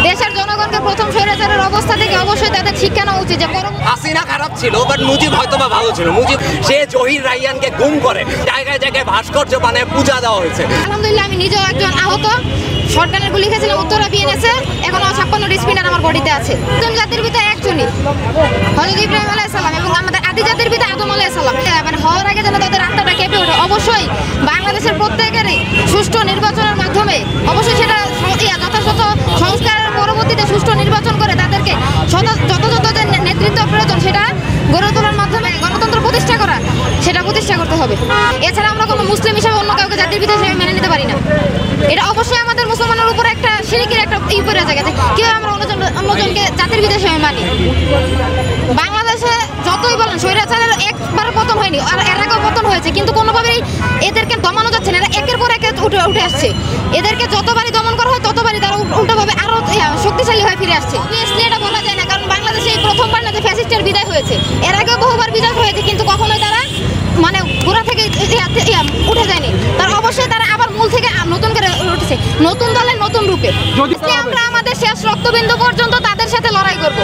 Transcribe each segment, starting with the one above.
দেশের জনগণকে প্রথম স্বৈরাচারের অবস্থা থেকে অবশ্যই তাদের শিক্ষা নেওয়া উচিত যে হাসিনা খারাপ ছিল, বাট মুজিব হয়তোবা ভালো ছিল। মুজিব সে জহির রায়হানকে গুম করে জায়গায় জায়গায় ভাস্কর্য বানায় পূজা দেওয়া হয়েছে। আলহামদুলিল্লাহ আমি নিজেও একজন আহত, শর্টগানের গুলি খেয়েছিলাম উত্তরা বিএনএসে, এখনো 56 স্পিনার আমার বডিতে আছে। কোন জাতির পিতা একজনই, হযরত ইব্রাহিম আলাইহিস সালাম, এবং আমাদের আদি জাতির পিতা আদম আলাইহিস সালাম। মানে হওয়ার আগে যেন তাদের আত্মাটা কেঁপে ওঠে। অবশ্যই বাংলাদেশের প্রত্যেকেরই সুষ্ঠু নির্বাচনের মাধ্যমে অবশ্যই সেটা যথাযথ সংস্কারের পরবর্তীতে সুষ্ঠু নির্বাচন করে তাদেরকে যথাযথ যে নেতৃত্ব প্রয়োজন সেটা গড়ে তোলার মাধ্যমে গণতন্ত্র প্রতিষ্ঠা করা, সেটা প্রতিষ্ঠা করতে হবে। এছাড়া আমরা কোনো মুসলিম হিসেবে অন্য কাউকে জাতির পিতা হিসেবে মেনে নিতে পারি না। এটা অবশ্যই আমাদের মুসলমানের উপর একটা শিরকের একটা পড়ে যায় যে কীভাবে আমরা অন্যজনকে জাতির পিতা হিসেবে মানি। বাংলাদেশে যতই বলেন স্বৈরাচারের একবার পতন হয়নি, আর এর আগেও পতন হয়েছে, কিন্তু কোনোভাবেই এদেরকে দমানো যাচ্ছে না। এরা একের পর এক উঠে আসছে। এদেরকে যতবারই দমন করা হয় ততবারই তারা উল্টোভাবে আরও শক্তিশালী হয়ে ফিরে আসছে। অবভিয়াসলি এটা বলা যায় না, কারণ বাংলাদেশে এই প্রথমবার না যে ফ্যাসিস্টের বিদায় হয়েছে, এর আগেও বহুবার বিদায় হয়েছে, কিন্তু কখনোই তারা মানে গোড়া থেকে উঠে যায়নি। তার অবশ্যই তারা আবার মূল থেকে নতুন করে উঠেছে, নতুন দলের নতুন রূপে। আমরা আমাদের শেষ রক্তবিন্দু পর্যন্ত তাদের সাথে লড়াই করব।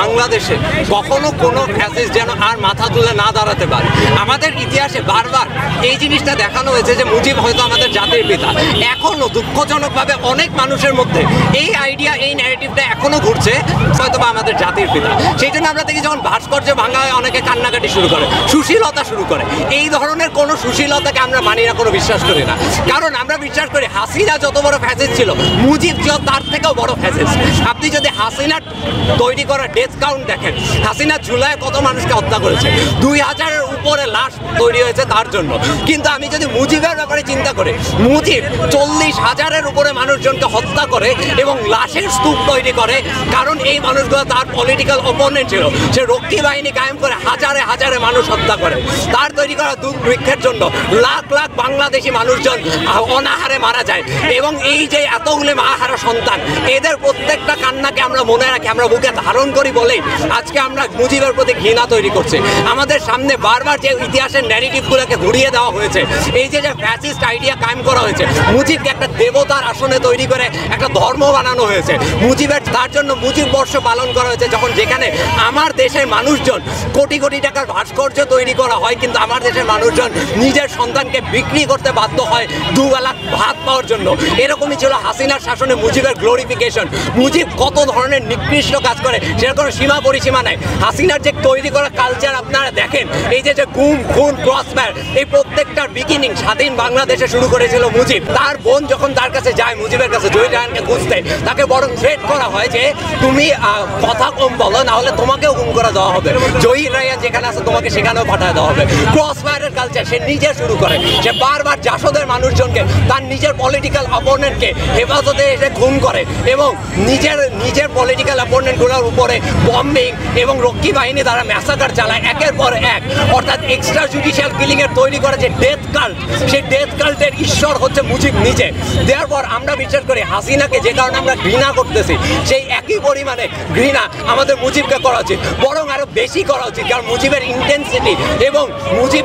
বাংলাদেশে কখনো কোনো ফ্যাসিস্ট যেন আর মাথা তুলে না দাঁড়াতে পারে। আমাদের ইতিহাসে বারবার এই জিনিসটা দেখানো হয়েছে যে মুজিব হয়তো আমাদের জাতির পিতা। এখনো দুঃখজনকভাবে অনেক মানুষের মধ্যে এই আইডিয়া, এই ন্যারেটিভটা এখনো ঘুরছে হয়তো বা আমাদের জাতির পিতা। সেই জন্য আমরা দেখি যখন ভাস্কর্য ভাঙা হয় অনেকে কান্নাকাটি শুরু করে, সুশীলতা শুরু করে। এই ধরনের কোনো সুশীলতাকে আমরা মানি না, কোনো বিশ্বাস করি না। কারণ আমরা বিশ্বাস করি হাসিনা যত বড় ফ্যাসিস্ট ছিল, মুজিব তার থেকেও বড় ফ্যাসিস্ট। আপনি যদি হাসিনার তৈরি করা ডেথ কাউন্ট দেখেন, হাসিনা জুলাইয়ে কত মানুষকে হত্যা করেছে, 2000-এর উপরে লাশ তৈরি হয়েছে তার জন্য। কিন্তু আমি যদি মুজিবের ব্যাপারে চিন্তা করি, মুজিব 40,000-এর উপরে মানুষজনকে হত্যা করে এবং লাশের স্তূপ তৈরি করে, কারণ এই মানুষগুলো তার পলিটিক্যাল অপোনেন্ট ছিল। সে রক্ষী বাহিনী কায়েম করে হাজারে হাজারে মানুষ হত্যা করে। তার তৈরি করা দুর্ভিক্ষের জন্য লাখ লাখ বাংলাদেশি মানুষজন অনাহারে মারা যায়। এবং এই যে এতগুলো মাহারা সন্তান, এদের প্রত্যেকটা কান্নাকে আমরা মনে রাখি, আমরা বুকে ধারণ করি বলেই আজকে আমরা মুজিবের প্রতি ঘৃণা তৈরি করছি। আমাদের সামনে বারবার যে ইতিহাসের ন্যারেটিভগুলোকে ঘুরিয়ে দেওয়া হয়েছে, এই যে ফ্যাসিস্ট আইডিয়া কায়েম করা হয়েছে, মুজিবকে একটা দেবতার আসনে তৈরি করে একটা ধর্ম বানানো হয়েছে। মুজিবের তার জন্য মুজিব বর্ষ পালন করা হয়েছে, যখন যেখানে আমার দেশের মানুষজন কোটি কোটি টাকার ভাস্কর্য তৈরি করা হয়, কিন্তু আমার দেশের মানুষজন নিজের সন্তানকে বিক্রি করতে বাধ্য হয় দুবেলা ভাত পাওয়ার জন্য। এরকমই ছিল হাসিনার শাসনে মুজিবের গ্লোরিফিকেশন। মুজিব কত ধরনের নিকৃষ্ট কাজ করে সেটা কোনো সীমা পরিসীমা নাই। হাসিনার যে তৈরি করা কালচার আপনারা দেখেন, এই যে গুম খুন ক্রসফায়ার, এই প্রত্যেকটার বিগিনিং স্বাধীন বাংলাদেশে শুরু করেছিল মুজিব। তার বোন যখন তার কাছে যায় মুজিবের কাছে জহির রায়হানকে খুঁজতে, তাকে বরং থ্রেট করা হয় যে তুমি কথা কম বলো, না হলে তোমাকেও গুম করে দেওয়া হবে। জহির রায়হান যেখানে আছে তোমাকে সেখানেও পাঠিয়ে দেওয়া হবে। ক্রসফায়ারের কালচার সে নিজে শুরু করে। সে বারবার জাসদের মানুষজনকে, তার নিজের পলিটিক্যাল অপোনেন্টকে হেফাজতে এসে খুন করে এবং নিজের পলিটিক্যাল অপোনেন্টগুলোর উপরে বম্বিং এবং রক্ষী বাহিনী দ্বারা ম্যাসাকার চালায় একের পর এক। অর্থাৎ এক্সট্রা জুডিশিয়াল কিলিংয়ের তৈরি করে যে ডেথ কাল্ট, সেই ডেথ কাল্টের ঈশ্বর হচ্ছে মুজিব নিজে। দেওয়ার পর আমরা বিশ্বাস করি হাসিনাকে যে কারণে আমরা ঘৃণা করতেছি, সেই একই পরিমাণে ঘৃণা আমাদের মুজিবকে করা উচিত, বরং আরও বেশি করা উচিত। কারণ মুজিবের ইন্টেন্সিটি এবং মুজিব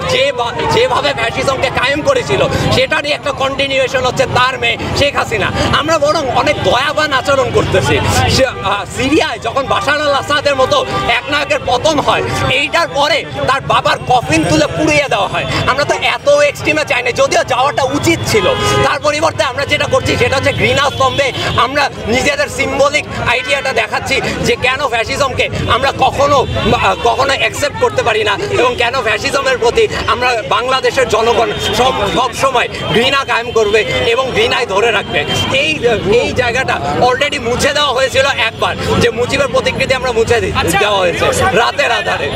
যেভাবে ফ্যাসিজমকে কায়েম করেছিল সেটারই একটা কন্টিনিউয়েশন হচ্ছে তার মেয়ে শেখ হাসিনা। আমরা বরং অনেক দয়াবান আচরণ করতেছি। সিরিয়ায় যখন বাশার আল আসাদের মতো একনায়কের পতন হয়, এইটার পরে তার বাবার কফিন তুলে পুড়িয়ে দেওয়া হয়। আমরা তো এত এক্সট্রিমে চাই না, যদিও যাওয়াটা উচিত ছিল। তার পরিবর্তে আমরা যেটা করছি সেটা হচ্ছে ঘৃণা স্তম্ভে আমরা নিজেদের সিম্বলিক আইডিয়াটা দেখাচ্ছি যে কেন ফ্যাসিজমকে আমরা কখনো অ্যাকসেপ্ট করতে পারি না এবং কেন ফ্যাসিজমের প্রতি আমরা বাংলাদেশের জনগণ সব সময় ঘৃণা কায়েম করবে এবং ঘৃণায় ধরে রাখবে। এই জায়গাটা অলরেডি মুছে দেওয়া হয়েছিল একবার, যে মুজিবের প্রতিকৃতি আমরা মুছে দেওয়া হয়েছে রাতের আধারে।